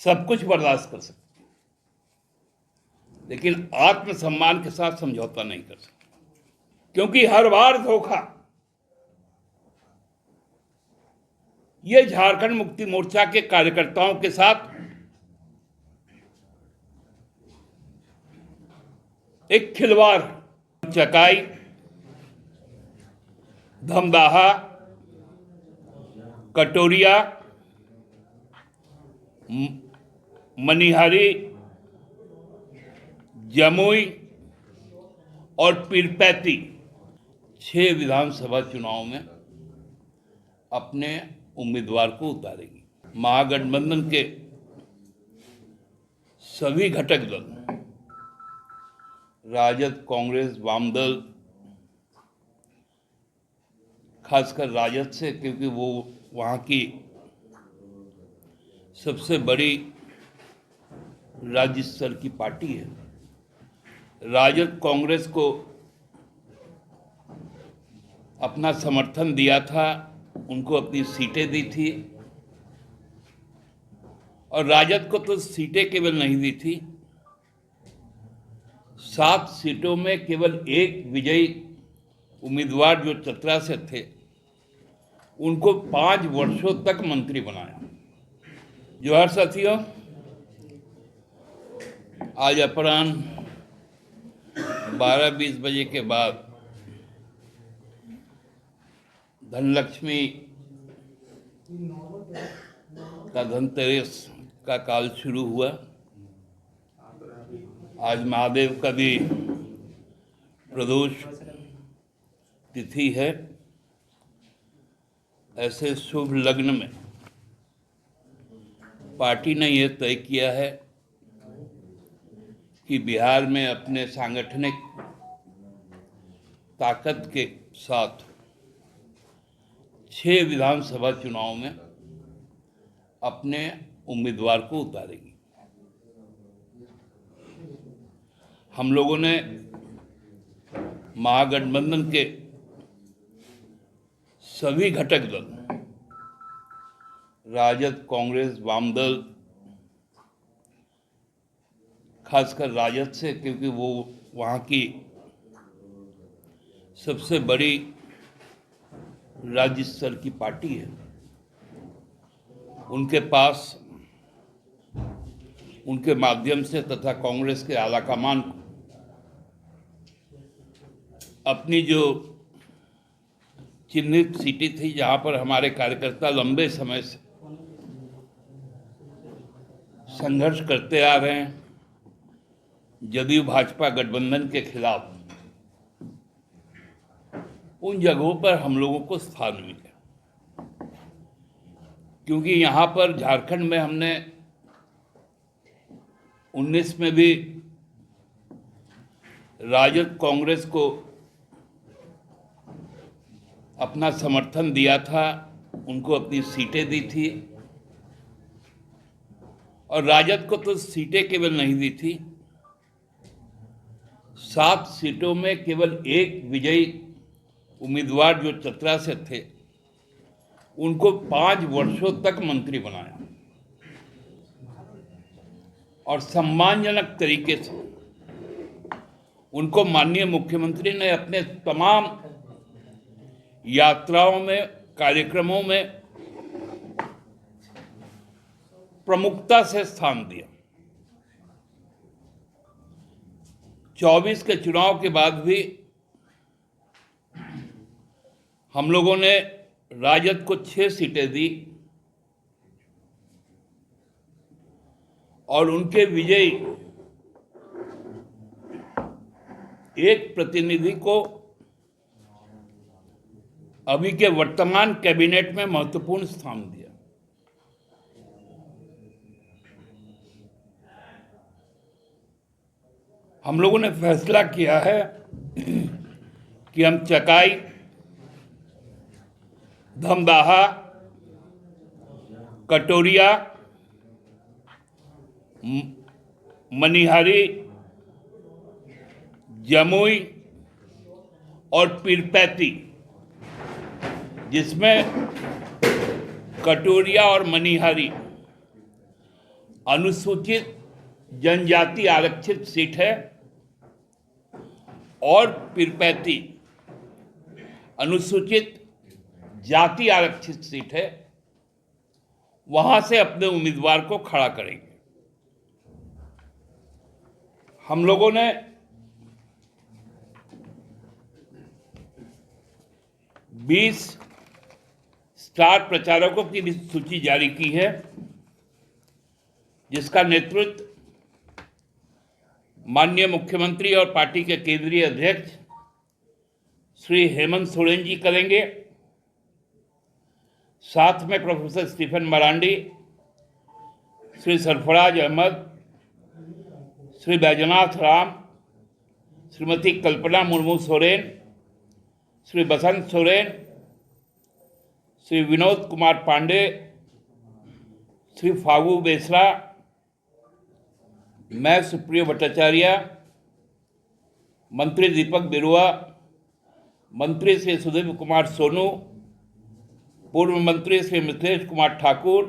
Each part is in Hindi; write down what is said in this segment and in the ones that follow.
सब कुछ बर्दाश्त कर सकते, लेकिन आत्मसम्मान के साथ समझौता नहीं कर सकते, क्योंकि हर बार धोखा ये झारखंड मुक्ति मोर्चा के कार्यकर्ताओं के साथ एक खिलवाड़, चकाई, धमदाहा, कटोरिया, मनिहारी, जमुई और पीरपैंती 6 विधानसभा चुनाव में अपने उम्मीदवार को उतारेगी। महागठबंधन के सभी घटक दल, राजद, कांग्रेस, वामदल, खासकर राजद से, क्योंकि वो वहाँ की सबसे बड़ी राज्य स्तर की पार्टी है। राजद कांग्रेस को अपना समर्थन दिया था, उनको अपनी सीटें दी थी, और राजद को तो सीटें केवल नहीं दी थी, 7 सीटों में केवल एक विजयी उम्मीदवार जो चतरा से थे, उनको 5 वर्षों तक मंत्री बनाया। जोहार साथियों, आज अपराह्न 12-20 बजे के बाद धनलक्ष्मी का धनतेरस का काल शुरू हुआ। आज महादेव का भी प्रदोष तिथि है। ऐसे शुभ लग्न में पार्टी ने यह तय किया है कि बिहार में अपने सांगठनिक ताकत के साथ 6 विधानसभा चुनाव में अपने उम्मीदवार को उतारेगी। हम लोगों ने महागठबंधन के सभी घटक दल, राजद, कांग्रेस, वामदल, खासकर राजद से, क्योंकि वो वहाँ की सबसे बड़ी राज्य स्तर की पार्टी है, उनके पास, उनके माध्यम से तथा कांग्रेस के आलाकमान को अपनी जो चिन्हित सीटें थी, जहाँ पर हमारे कार्यकर्ता लंबे समय से संघर्ष करते आ रहे हैं जदयू भाजपा गठबंधन के खिलाफ, उन जगहों पर हम लोगों को स्थान मिले। क्योंकि यहाँ पर झारखंड में हमने 19 में भी राजद कांग्रेस को अपना समर्थन दिया था, उनको अपनी सीटें दी थी, और राजद को तो सीटें केवल नहीं दी थी, 7 सीटों में केवल एक विजयी उम्मीदवार जो चतरा से थे, उनको 5 वर्षों तक मंत्री बनाया, और सम्मानजनक तरीके से उनको माननीय मुख्यमंत्री ने अपने तमाम यात्राओं में, कार्यक्रमों में प्रमुखता से स्थान दिया। 24 के चुनाव के बाद भी हम लोगों ने राजद को 6 सीटें दी, और उनके विजयी एक प्रतिनिधि को अभी के वर्तमान कैबिनेट में महत्वपूर्ण स्थान दिया। हम लोगों ने फैसला किया है कि हम चकाई, धमदाहा, कटोरिया, मनिहारी, जमुई और पीरपैंती, जिसमें कटोरिया और मनिहारी अनुसूचित जनजाति आरक्षित सीट है और पीरपैंती अनुसूचित जाति आरक्षित सीट है, वहां से अपने उम्मीदवार को खड़ा करेंगे। हम लोगों ने 20 स्टार प्रचारकों की भी सूची जारी की है, जिसका नेतृत्व माननीय मुख्यमंत्री और पार्टी के केंद्रीय अध्यक्ष श्री हेमंत सोरेन जी करेंगे। साथ में प्रोफेसर स्टीफन मरांडी, श्री सरफराज अहमद, श्री बैजनाथ राम, श्रीमती कल्पना मुर्मू सोरेन, श्री बसंत सोरेन, श्री विनोद कुमार पांडे, श्री फागू बेसरा, मैं सुप्रिय भट्टाचार्य, मंत्री दीपक बिरुआ, मंत्री श्री सुधीर कुमार सोनू, पूर्व मंत्री श्री मिथिलेश कुमार ठाकुर,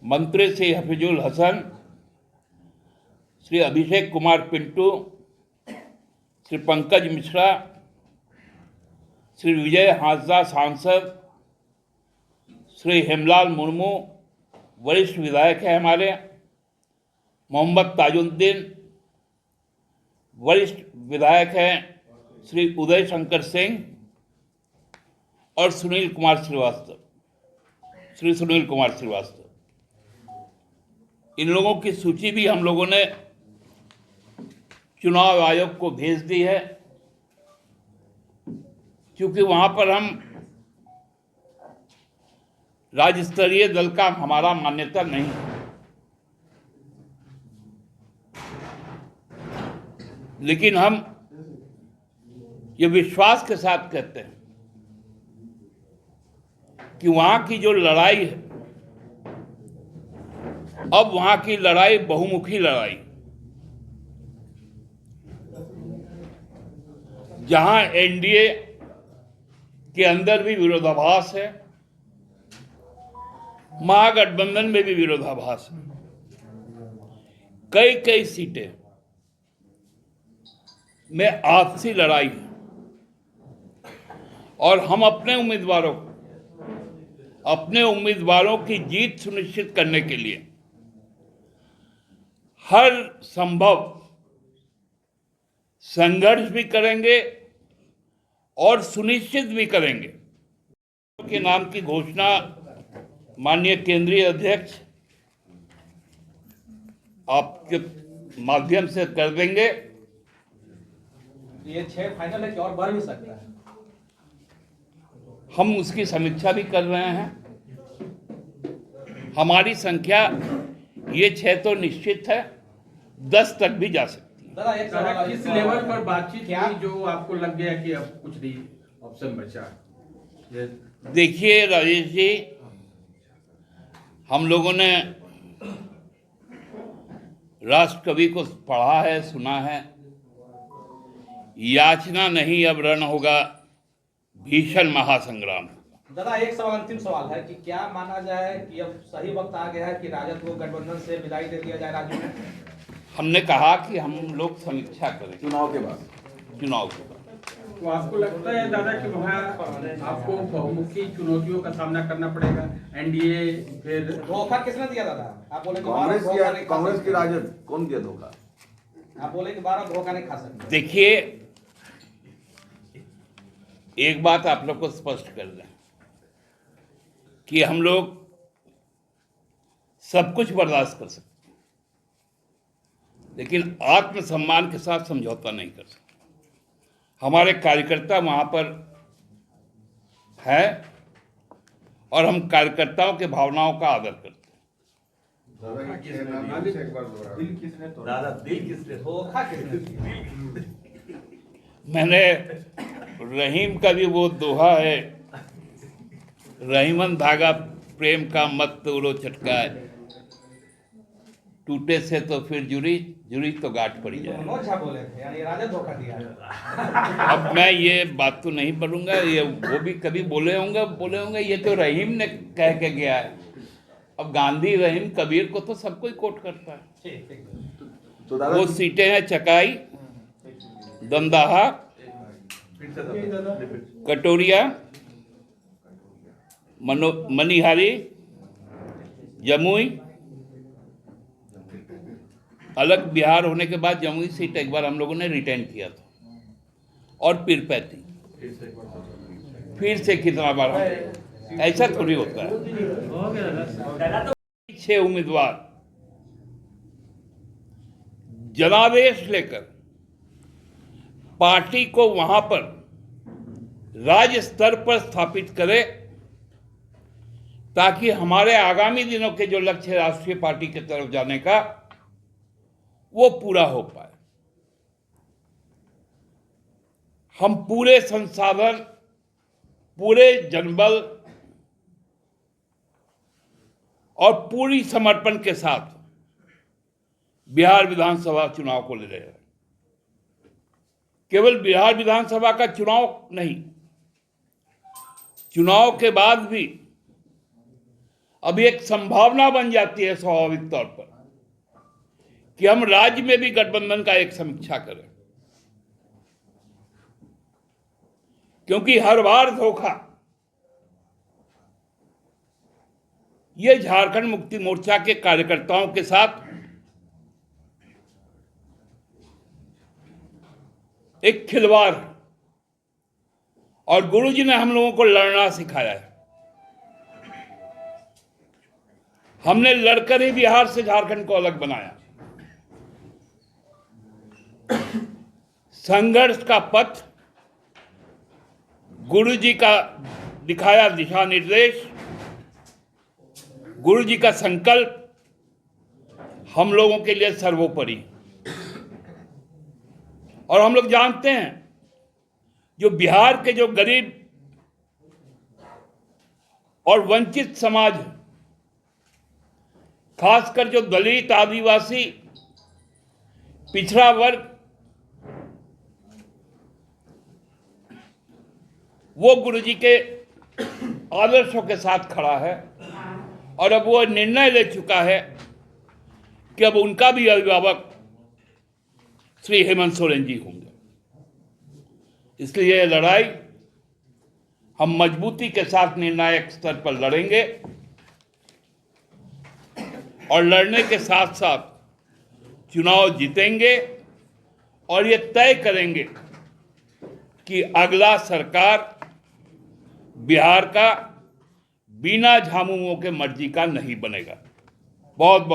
मंत्री श्री हफीजुल हसन, श्री अभिषेक कुमार पिंटू, श्री पंकज मिश्रा, श्री विजय हांसदा सांसद, श्री हेमलाल मुर्मू वरिष्ठ विधायक है हमारे, मोहम्मद ताजुद्दीन वरिष्ठ विधायक हैं, श्री उदय शंकर सिंह और सुनील कुमार श्रीवास्तव, श्री सुनील कुमार श्रीवास्तव। इन लोगों की सूची भी हम लोगों ने चुनाव आयोग को भेज दी है, क्योंकि वहां पर हम राज्य स्तरीय दल का हमारा मान्यता नहीं है, लेकिन हम ये विश्वास के साथ कहते हैं कि वहां की जो लड़ाई है, अब वहां की लड़ाई बहुमुखी लड़ाई, जहां एनडीए के अंदर भी विरोधाभास है, महागठबंधन में भी विरोधाभास है, कई सीटें में आपसी लड़ाई है, और हम अपने उम्मीदवारों की जीत सुनिश्चित करने के लिए हर संभव संघर्ष भी करेंगे और सुनिश्चित भी करेंगे। के नाम की घोषणा माननीय केंद्रीय अध्यक्ष आपके माध्यम से कर देंगे। ये 6 फाइनल है कि और बढ़ भी सकता है? हम उसकी समीक्षा भी कर रहे हैं। हमारी संख्या ये 6 तो निश्चित है, 10 तक भी जा सकती है। दादा एक सवाल, किस लेवल पर बातचीत हुई जो आपको लग गया कि अब कुछ नहीं ऑप्शन बचा? देखिए राजेश जी, हम लोगों ने राष्ट्र कवि को पढ़ा है, सुना है, याचना नहीं अब रण होगा, भीषण महासंग्राम। दादा एक सवाल, अंतिम सवाल है कि क्या माना जाए कि अब सही वक्त आ गया है कि राजद को गठबंधन से विदाई दे दिया जाए राज्य में? हमने कहा कि हम लोग समीक्षा करें चुनाव के बाद। तो आपको लगता है दादा कि वहाँ आपको बहुमुखी चुनौतियों का सामना करना पड़ेगा? एनडीए फिर धोखा किसने दिया दादा? आप बोले कांग्रेस की राजद कौन दिया धोखा? आप बोले कि 12 धोखा नहीं खा सकते। देखिए, एक बात आप लोग को स्पष्ट कर दें कि हम लोग सब कुछ बर्दाश्त कर सकते, लेकिन आत्मसम्मान के साथ समझौता नहीं कर सकते। हमारे कार्यकर्ता वहां पर हैं और हम कार्यकर्ताओं के भावनाओं का आदर करते हैं। दादा दिल किसने, धोखा किसने? मैंने रहीम का भी वो दोहा है, रहीमन धागा प्रेम का मत तोड़ो चटकाए, टूटे से तो फिर जुड़ी तो गांठ पड़ी जाए। बोले थे यानी राजद धोखा दिया। अब मैं ये बात तो नहीं बोलूंगा, ये वो भी कभी बोले होंगे, ये तो रहीम ने कह के गया है। अब गांधी, रहीम, कबीर को तो सब कोई कोट करता है। ठीक ठीक। तो दादा वो सीटें हैं चकाई, दमदाहा, कटोरिया, मनिहारी, जमुई। अलग बिहार होने के बाद जमुई सीट एक बार हम लोगों ने रिटेन किया था, और पीरपैंती फिर से कितना बार, ऐसा थोड़ी होता है। 6 उम्मीदवार जनादेश लेकर पार्टी को वहां पर राज्य स्तर पर स्थापित करे, ताकि हमारे आगामी दिनों के जो लक्ष्य है राष्ट्रीय पार्टी की तरफ जाने का, वो पूरा हो पाए। हम पूरे संसाधन, पूरे जनबल और पूरी समर्पण के साथ बिहार विधानसभा चुनाव को ले रहे हैं। केवल बिहार विधानसभा का चुनाव नहीं, चुनाव के बाद भी अभी एक संभावना बन जाती है स्वाभाविक तौर पर कि हम राज्य में भी गठबंधन का एक समीक्षा करें, क्योंकि हर बार धोखा ये झारखंड मुक्ति मोर्चा के कार्यकर्ताओं के साथ एक खिलवाड़, और गुरुजी ने हम लोगों को लड़ना सिखाया है। हमने लड़कर ही बिहार से झारखंड को अलग बनाया। संघर्ष का पथ, गुरुजी का दिखाया दिशा निर्देश, गुरुजी का संकल्प हम लोगों के लिए सर्वोपरि। और हम लोग जानते हैं, जो बिहार के जो गरीब और वंचित समाज है, खासकर जो दलित, आदिवासी, पिछड़ा वर्ग, वो गुरुजी के आदर्शों के साथ खड़ा है, और अब वो निर्णय ले चुका है कि अब उनका भी अभिभावक श्री हेमंत सोरेन जी होंगे। इसलिए यह लड़ाई हम मजबूती के साथ निर्णायक स्तर पर लड़ेंगे, और लड़ने के साथ साथ चुनाव जीतेंगे, और ये तय करेंगे कि अगला सरकार बिहार का बिना झामुमो के मर्जी का नहीं बनेगा। बहुत बहुत